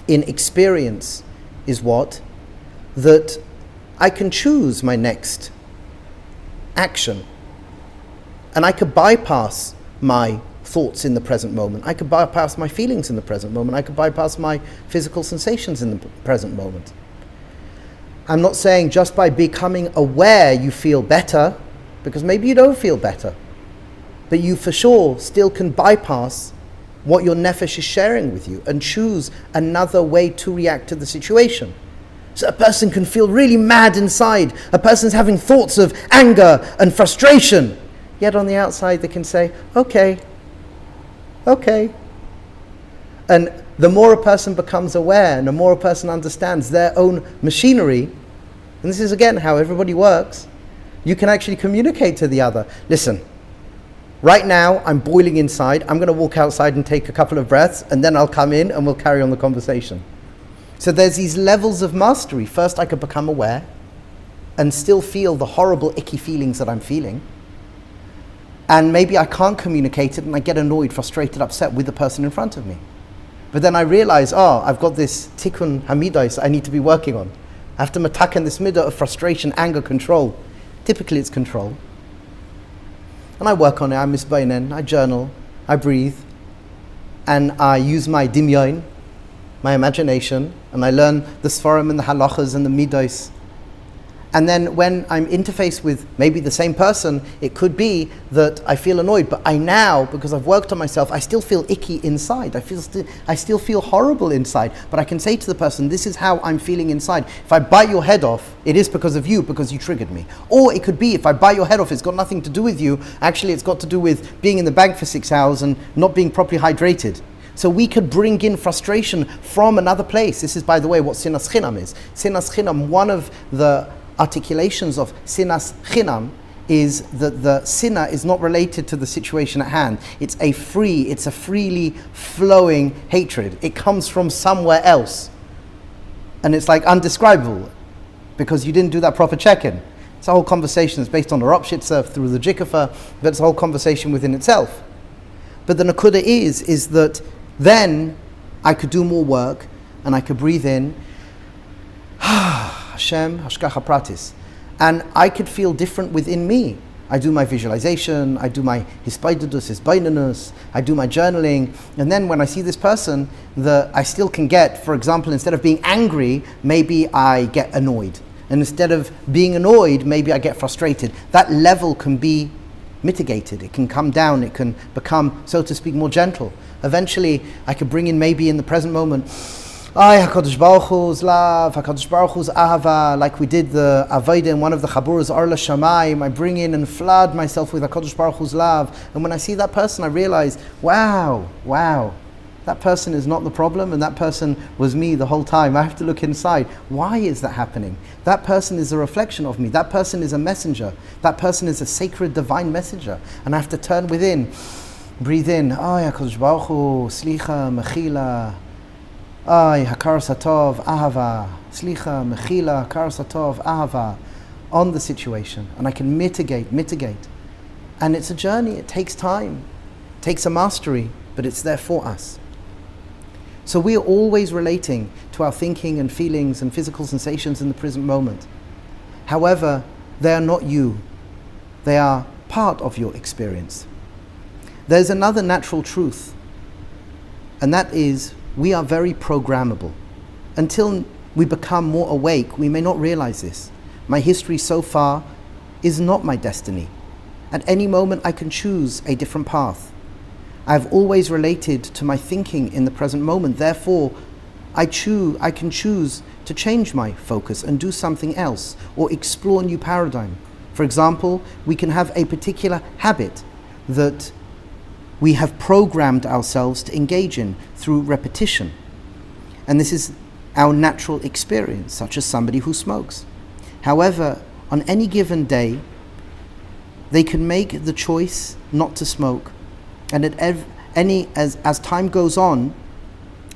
A: in experience is what? That I can choose my next action. And I could bypass my thoughts in the present moment. I could bypass my feelings in the present moment. I could bypass my physical sensations in the present moment. I'm not saying just by becoming aware you feel better, because maybe you don't feel better. But you for sure still can bypass what your nefesh is sharing with you and choose another way to react to the situation. So a person can feel really mad inside. A person's having thoughts of anger and frustration. Yet on the outside they can say, okay. And the more a person becomes aware and the more a person understands their own machinery, and this is again how everybody works, you can actually communicate to the other. Listen, right now I'm boiling inside. I'm going to walk outside and take a couple of breaths and then I'll come in and we'll carry on the conversation. So there's these levels of mastery. First I could become aware and still feel the horrible icky feelings that I'm feeling. And maybe I can't communicate it and I get annoyed, frustrated, upset with the person in front of me. But then I realize, I've got this tikkun hamidais I need to be working on. I have to matakan this midah of frustration, anger, control. Typically it's control. And I work on it, I misbainen, I journal, I breathe, and I use my dimyon, my imagination, and I learn the svarim and the halachas and the midos. And then when I'm interfaced with maybe the same person, it could be that I feel annoyed, but I now, because I've worked on myself, I still feel icky inside. I still feel horrible inside. But I can say to the person, this is how I'm feeling inside. If I bite your head off, it is because of you, because you triggered me. Or it could be, if I bite your head off, it's got nothing to do with you. Actually, it's got to do with being in the bank for 6 hours and not being properly hydrated. So we could bring in frustration from another place. This is, by the way, what sinas chinam is. Sinas chinam, one of the articulations of sinas chinam is that the sinna is not related to the situation at hand. It's a freely flowing hatred. It comes from somewhere else. And it's like undescribable because you didn't do that proper check-in. It's a whole conversation. It's based on the Ropshitzer through the Jikafa, but it's a whole conversation within itself. But the nakuda is that then I could do more work and I could breathe in Hashem, Hashgacha Pratis. And I could feel different within me. I do my visualization, I do my hisbaidudus, I do my journaling, and then when I see this person, I still can get, for example, instead of being angry, maybe I get annoyed. And instead of being annoyed, maybe I get frustrated. That level can be mitigated. It can come down, it can become, so to speak, more gentle. Eventually, I could bring in maybe in the present moment, HaKadosh Baruch Hu's love, HaKadosh Baruch Hu's ahava, like we did the Avodah in one of the Chaburas, Or L'Shamayim. I bring in and flood myself with HaKadosh Baruch Hu's love. And when I see that person, I realize, wow, that person is not the problem and that person was me the whole time. I have to look inside. Why is that happening? That person is a reflection of me. That person is a messenger. That person is a sacred divine messenger. And I have to turn within, breathe in, HaKadosh Baruch Hu, Slicha, Mechila, Hakar Satov, Ahava, Slicha, Mechila, Hakar Satov, Ahava, on the situation. And I can mitigate. And it's a journey, it takes time, it takes a mastery, but it's there for us. So we are always relating to our thinking and feelings and physical sensations in the present moment. However, they are not you. They are part of your experience. There's another natural truth, and that is we are very programmable. Until we become more awake, we may not realize this. My history so far is not my destiny. At any moment I can choose a different path. I've always related to my thinking in the present moment. Therefore, I can choose to change my focus and do something else or explore a new paradigm. For example, we can have a particular habit that we have programmed ourselves to engage in through repetition. And this is our natural experience, such as somebody who smokes. However, on any given day, they can make the choice not to smoke. And at as time goes on,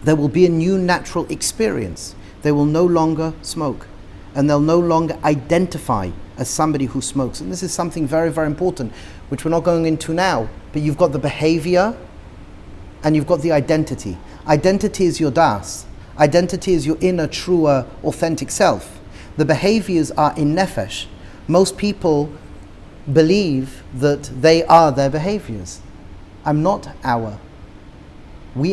A: there will be a new natural experience. They will no longer smoke, and they'll no longer identify as somebody who smokes. And this is something very, very important, which we're not going into now, but you've got the behavior and you've got the identity. Identity is your daat. Identity is your inner, truer, authentic self. The behaviors are in nefesh. Most people believe that they are their behaviors. We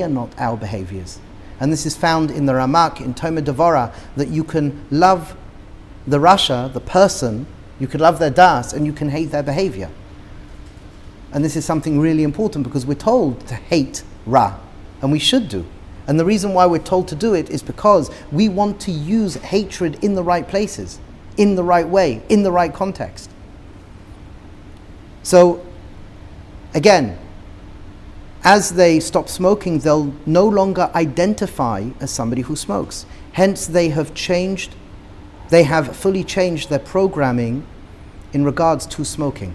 A: are not our behaviors. And this is found in the Ramak, in Toma Devora, that you can love the Rasha, the person, you can love their daat, and you can hate their behavior. And this is something really important, because we're told to hate Ra, and we should do. And the reason why we're told to do it is because we want to use hatred in the right places, in the right way, in the right context. So, again, as they stop smoking, they'll no longer identify as somebody who smokes. Hence, they have fully changed their programming in regards to smoking.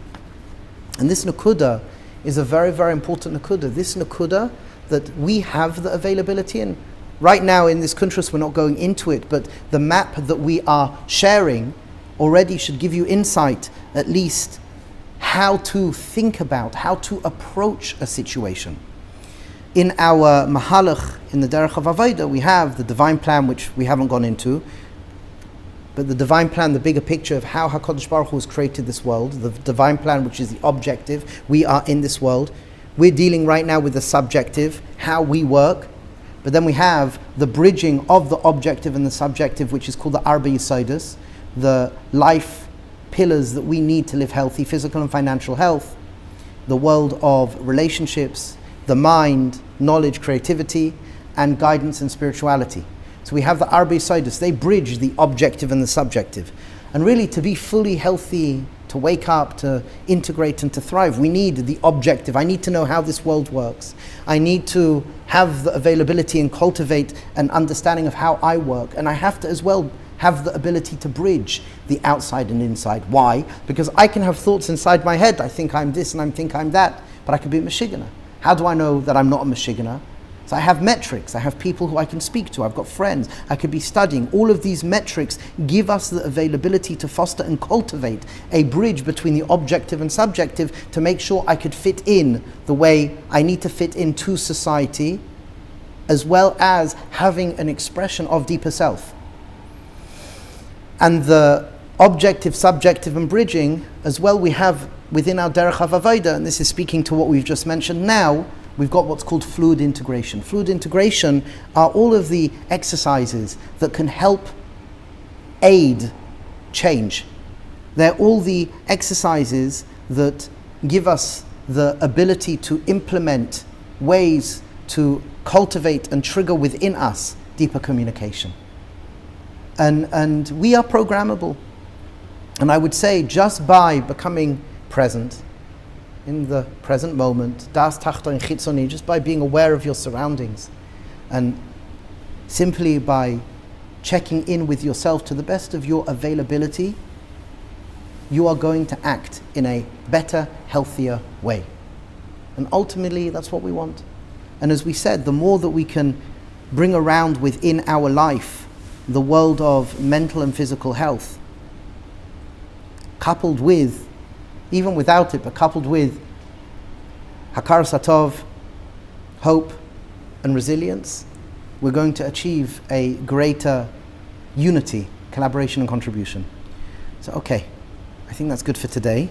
A: And this nakuda is a very, very important nakuda. This nakuda that we have the availability in. Right now in this kuntrus, we're not going into it, but the map that we are sharing already should give you insight, at least, how to think about, how to approach a situation. In our mahalach, in the derech of avodah, we have the divine plan, which we haven't gone into, but the divine plan, the bigger picture of how HaKadosh Baruch Hu has created this world, the divine plan, which is the objective, we are in this world. We're dealing right now with the subjective, how we work, but then we have the bridging of the objective and the subjective, which is called the Arba Yesodus, the life pillars that we need to live healthy, physical and financial health, the world of relationships, the mind, knowledge, creativity, and guidance and spirituality. So we have the Arba Yesodus, they bridge the objective and the subjective. And really, to be fully healthy, to wake up, to integrate and to thrive, we need the objective. I need to know how this world works. I need to have the availability and cultivate an understanding of how I work. And I have to as well have the ability to bridge the outside and inside. Why? Because I can have thoughts inside my head. I think I'm this and I think I'm that, but I could be a Meshigana. How do I know that I'm not a Meshigana? So I have metrics, I have people who I can speak to, I've got friends, I could be studying. All of these metrics give us the availability to foster and cultivate a bridge between the objective and subjective to make sure I could fit in the way I need to fit into society, as well as having an expression of deeper self. And the objective, subjective and bridging, as well, we have within our derech of avodah, and this is speaking to what we've just mentioned now, we've got what's called fluid integration. Fluid integration are all of the exercises that can help aid change. They're all the exercises that give us the ability to implement ways to cultivate and trigger within us deeper communication. And we are programmable. And I would say just by becoming present, in the present moment, das tachton chitzoni, just by being aware of your surroundings and simply by checking in with yourself to the best of your availability, you are going to act in a better, healthier way. And ultimately, that's what we want. And as we said, the more that we can bring around within our life the world of mental and physical health, coupled with, even without it, but coupled with Hakar Satov, hope and resilience, we're going to achieve a greater unity, collaboration and contribution. So, okay, I think that's good for today.